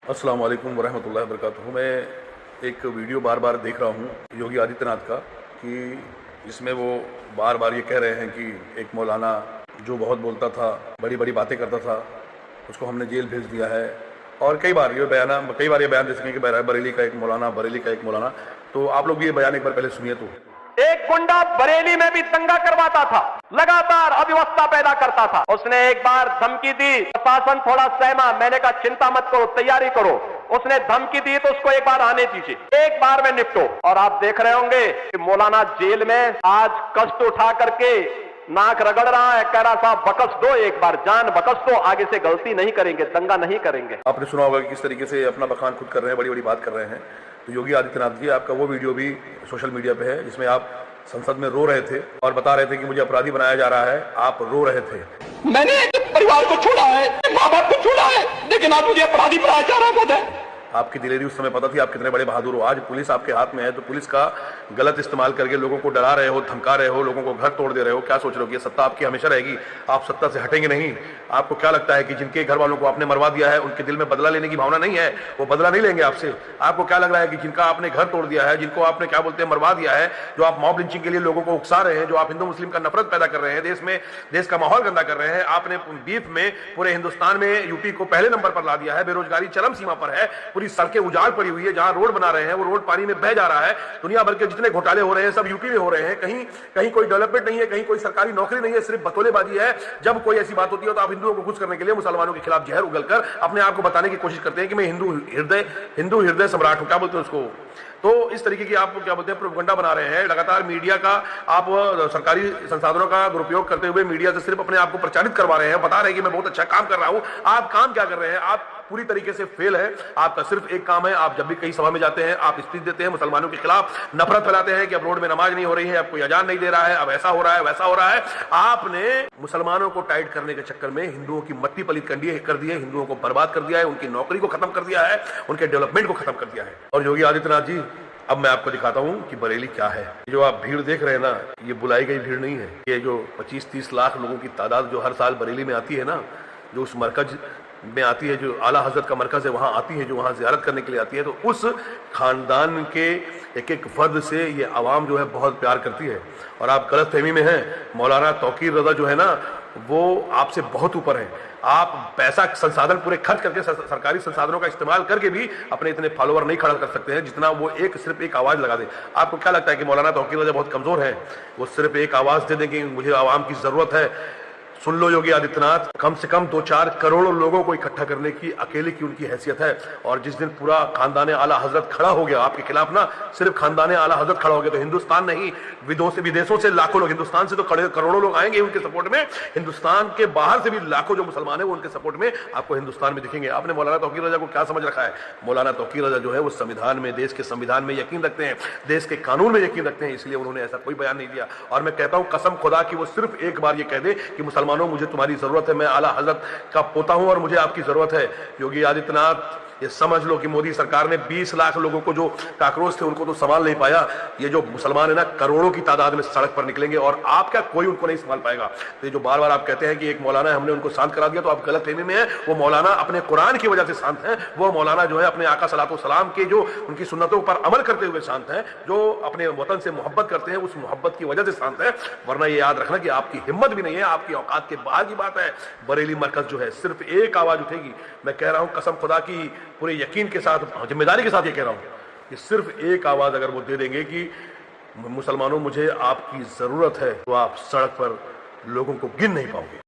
अस्सलाम वालेकुम वरहमतुल्लाहि वबरकातुहू। मैं एक वीडियो बार बार देख रहा हूँ योगी आदित्यनाथ का कि इसमें वो बार बार ये कह रहे हैं कि एक मौलाना जो बहुत बोलता था, बड़ी बड़ी बातें करता था, उसको हमने जेल भेज दिया है। और कई बार ये बयान दे सकें कि बरेली का एक मौलाना। तो आप लोग ये बयान एक बार पहले सुनिए। तो एक गुंडा बरेली में भी दंगा करवाता था, लगातार अव्यवस्था पैदा करता था। उसने एक बार धमकी दी, प्रशासन थोड़ा सहमा, मैंने कहा चिंता मत करो, तैयारी करो। उसने धमकी दी तो उसको एक बार आने दीजिए, एक बार में निपटो। और आप देख रहे होंगे कि मौलाना जेल में आज कष्ट उठा करके नाक रगड़ रहा है, कह रहा साहब बकस दो, एक बार जान बकस दो, आगे से गलती नहीं करेंगे, दंगा नहीं करेंगे। आपने सुना होगा कि किस तरीके से अपना बखान खुद कर रहे हैं, बड़ी बड़ी बात कर रहे हैं। तो योगी आदित्यनाथ जी, आपका वो वीडियो भी सोशल मीडिया पे है जिसमें आप संसद में रो रहे थे और बता रहे थे कि मुझे अपराधी बनाया जा रहा है। आप रो रहे थे। मैंने परिवार को छोड़ा है, माँ बाप को छोड़ा है, लेकिन आप मुझे अपराधी बनाया जा रहा है। आपकी दिलेरी उस समय पता थी आप कितने बड़े बहादुर हो। आज पुलिस आपके हाथ में है तो पुलिस का गलत इस्तेमाल करके लोगों को डरा रहे हो, धमका रहे हो, लोगों को घर तोड़ दे रहे हो। क्या सोच रहे हो कि सत्ता आपकी हमेशा रहेगी, आप सत्ता से हटेंगे नहीं? आपको क्या लगता है कि जिनके घर वालों को आपने मरवा दिया है उनके दिल में बदला लेने की भावना नहीं है? वो बदला नहीं लेंगे आपसे। आपको क्या लग रहा है कि जिनका आपने घर तोड़ दिया है, जिनको आपने क्या बोलते हैं मरवा दिया है, जो आप मॉब लिंचिंग के लिए लोगों को उकसा रहे हैं, जो आप हिंदू मुस्लिम का नफरत पैदा कर रहे हैं, देश का माहौल गंदा कर रहे हैं, आपने बीफ में पूरे हिंदुस्तान में यूपी को पहले नंबर पर ला दिया है, बेरोजगारी चरम सीमा पर है, पूरी सड़कें उजाड़ पड़ी हुई है, जहां रोड बना रहे हैं वो रोड पानी में बह जा रहा है। दुनिया भर के जितने घोटाले हो रहे हैं सब यूपी में हो रहे हैं। कहीं कोई डेवलपमेंट नहीं है, कहीं कोई सरकारी नौकरी नहीं है, सिर्फ बतौलेबाजी है। जब कोई ऐसी बात होती है तो आप हिंदुओं को खुश करने के लिए मुसलमानों के खिलाफ जहर उगलकर अपने आप को बताने की कोशिश करते हैं कि मैं हिंदू हृदय सम्राट हूं। क्या बोलते हैं उसको? तो इस तरीके की आप क्या बोलते हैं प्रोपगंडा बना रहे हैं। लगातार मीडिया का आप सरकारी संसाधनों का दुरुपयोग करते हुए मीडिया से सिर्फ अपने आप को प्रचारित करवा रहे हैं, बता रहे हैं कि मैं बहुत अच्छा काम कर रहा हूं। आप काम क्या कर रहे हैं? आप पूरी तरीके से फेल है। आपका सिर्फ एक काम है, आप जब भी कहीं सभा में जाते हैं आप स्पीच देते हैं, मुसलमानों के खिलाफ नफरत फैलाते हैं कि अब रोड में नमाज नहीं हो रही है, अब कोई अजान नहीं दे रहा है, अब ऐसा हो रहा है, वैसा हो रहा है। आपने मुसलमानों को टाइट करने के चक्कर में हिंदुओं की मट्टी पलीत कर दी है, हिंदुओं को बर्बाद कर दिया है, उनकी नौकरी को खत्म कर दिया है, उनके डेवलपमेंट को खत्म कर दिया है। और योगी आदित्यनाथ जी, अब मैं आपको दिखाता हूं कि बरेली क्या है। जो आप भीड़ देख रहे हैं ना, ये बुलाई गई भीड़ नहीं है। ये जो 25-30 लाख लोगों की तादाद जो हर साल बरेली में आती है ना, जो उस मरकज में आती है, जो आला हजरत का मरकज है, वहां आती है, जो वहां जियारत करने के लिए आती है, तो उस खानदान के एक एक फर्द से ये आवाम जो है बहुत प्यार करती है। और आप गलत फहमी में हैं। मौलाना तौकीर रजा जो है ना, वो आपसे बहुत ऊपर है। आप पैसा संसाधन पूरे खर्च करके सरकारी संसाधनों का इस्तेमाल करके भी अपने इतने फॉलोअर नहीं खड़ा कर सकते हैं जितना वो सिर्फ एक आवाज लगा दे। आपको क्या लगता है कि मौलाना तौकीर रजा बहुत कमजोर है? वो सिर्फ एक आवाज दे दें कि मुझे आवाम की जरूरत है। सुन लो योगी आदित्यनाथ, कम से कम 2-4 करोड़ लोगों को इकट्ठा करने की अकेले की उनकी हैसियत है। और जिस दिन पूरा खानदान आला हजरत खड़ा हो गया आपके खिलाफ ना, सिर्फ खानदान आला हजरत खड़ा हो गया, तो हिंदुस्तान नहीं, विदेशों से लाखों लोग, हिंदुस्तान से तो करोड़ों लोग आएंगे उनके सपोर्ट में, हिंदुस्तान के बाहर से भी लाखों जो मुसलमान है वो उनके सपोर्ट में आपको हिंदुस्तान में दिखेंगे। आपने मौलाना तौकीर रजा को क्या समझ रखा है? मौलाना तौकीर रजा जो है वो संविधान में, देश के संविधान में यकीन रखते हैं, देश के कानून में यकीन रखते हैं, इसलिए उन्होंने ऐसा कोई बयान नहीं दिया। और मैं कहता हूं कसम खुदा की वो सिर्फ एक बार ये कह दे कि मुसलमानों मुझे तुम्हारी जरूरत है, मैं आला हजरत का पोता हूं और मुझे आपकी जरूरत है। योगी आदित्यनाथ, ये समझ लो कि मोदी सरकार ने 20 लाख लोगों को जो काकरोच थे उनको तो संभाल नहीं पाया। ये जो मुसलमान है ना, करोड़ों की तादाद में सड़क पर निकलेंगे और आप क्या, कोई उनको नहीं संभाल पाएगा। तो ये जो बार बार आप कहते हैं कि एक मौलाना है, हमने उनको शांत करा दिया, तो आप गलत फहमी में है। वो मौलाना अपने कुरान की वजह से शांत है। वो मौलाना जो है अपने आका सलातो सलाम के जो उनकी सुन्नतों पर अमल करते हुए शांत है, जो अपने वतन से मोहब्बत करते हैं, उस मोहब्बत की वजह से शांत है। वरना ये याद रखना कि आपकी हिम्मत भी नहीं है, आपकी औकात के बाहर की बात है। बरेली मरकज जो है सिर्फ एक आवाज उठेगी। मैं कह रहा हूं कसम खुदा की, पूरे यकीन के साथ, जिम्मेदारी के साथ ये कह रहा हूं कि सिर्फ एक आवाज अगर वो दे देंगे कि मुसलमानों मुझे आपकी जरूरत है, तो आप सड़क पर लोगों को गिन नहीं पाओगे।